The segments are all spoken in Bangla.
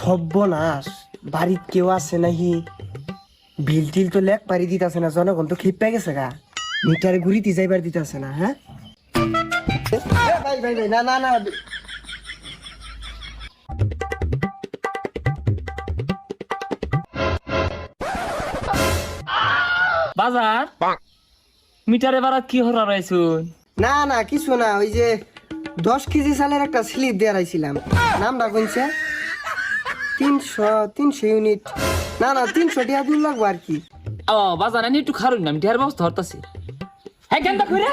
সর্বনাশ, বাড়িত কেউ আছে নাহি? বিল টিল তো লেখ পারি দিতেছে না, জনগণ তো খিপ পেয়ে গেছে গা। মিটারে ঘুরিতে যাইবার দিতেছে না। হ্যাঁ ভাই ভাই ভাই, না না না, বাজার মিটারে বারাত কি হরা রয়েছুন? না না কিছু না, ওই যে 10 কেজি চালের একটা স্লিপ দিয়ে রাইছিলাম, নামটা কোনছে 300 ইউনিট, না না 300 টাকা দূর লাগবো আর কি। ও বাজার আমি একটু খারুন না, আমি ঢের ব্যবস্থা হরতাছি। হ্যাঁ কেন কইরে,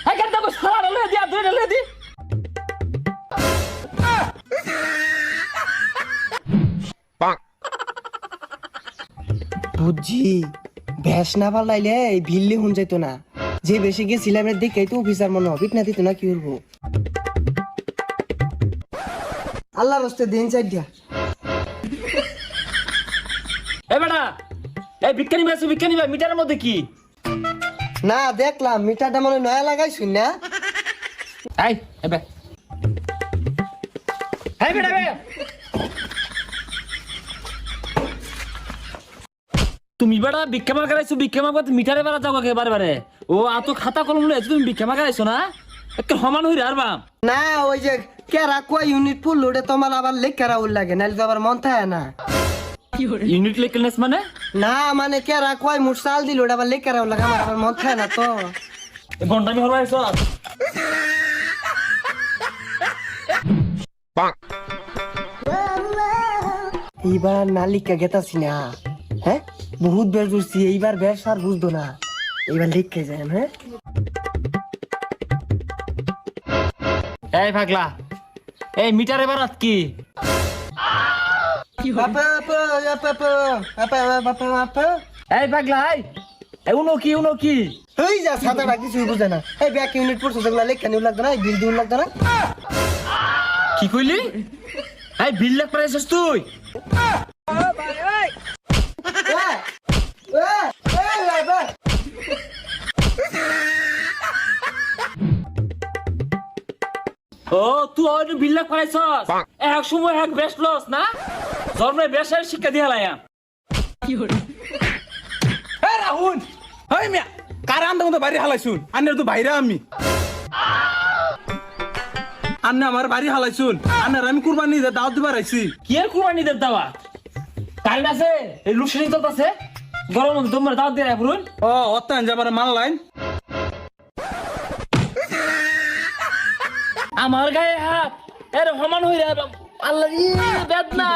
হ্যাঁ কেন কই সারা লয়ে দিয়া দুই লয়ে দি। বুঝছি, ভ্যাস না পারলাইলে এই ভিল্লি হুন যাইতো না। যে বেশি গেছিলাম দেখে তো অফিসার মনে হবে না, দিত না কি করবো। আল্লাহর হস্তে দিন চাই দিয়া। এ বেটা, এই বিজ্ঞানী ভাই বিজ্ঞানী ভাই, মিটারের মধ্যে কি? না দেখলাম মিটারটা মনে হয় নয়া লাগাইছুন না। এই এবে এই বেটা বে, তুমি বেটা ভিক্ষা মার্কা রাইছো, ভিক্ষা মার্কা মিটারে বেড়া যাও কে বারে বারে। ও আতো খাতা কলম লইছো, তুমি ভিক্ষা মার্কা রাইছো না? একটা সমান হই আর বাম না ওই যে কেরা কয় ইউনিট ফুল ওটা তোমার আবার লেখারা উল লাগে, নাহলে তো আবার মন থাকে না। ইউনিট লেকেলনেস মানে? না মানে কেরা কয় মুঠ চাল দিল ওটা আবার লেখারা উল লাগে, আমার আবার মন থাকে না তো। ঘন্টামি হরবা আইছো? এইবার না লিখা গেতাছি না। হ্যাঁ বহুত বের বুঝছি, এইবার বেশ আর বুঝতো না, এইবার লিখে যায়। হ্যাঁ এই পাগলা, এই মিটারে বারাত কি? এই পাগলা, এই উনো কি উনো কি? এই যা সাদাটা কিছুই বুঝে না। এই ব্যাক ইউনিট পড়ছে যেগুলো লেখা নিউ লাগতো না, এই বিল দিউ লাগতো না। কি কইলি? এই বিল লাগ পাইছস তুই? ও তুই হয়তো বিল লাগ পাইছস, এক সময় এক বেস্ট লস না, জন্মে বেশের শিক্ষা দিয়া লাইয়া। এ রাহুল, হই মিয়া কারা আন্দা মতো বাড়ি হালাইছুন, আন্নের তো বাইরে আমি আন্নে আমার বাড়ি হালাইছুন, আন্নের আমি কুরবানি দাওয়াত দিবার আইছি। কি এর কুরবানি দের দাওয়াত? কাল আছে এই লুসনি চলতেছে, গরম তোমার দাওয়াত দিয়ে রাখুন। ও অত্যান যাবার মাল লাইন আমার গায়ে হাত এর সমান হই রে, আল্লাহ রে বেদনা।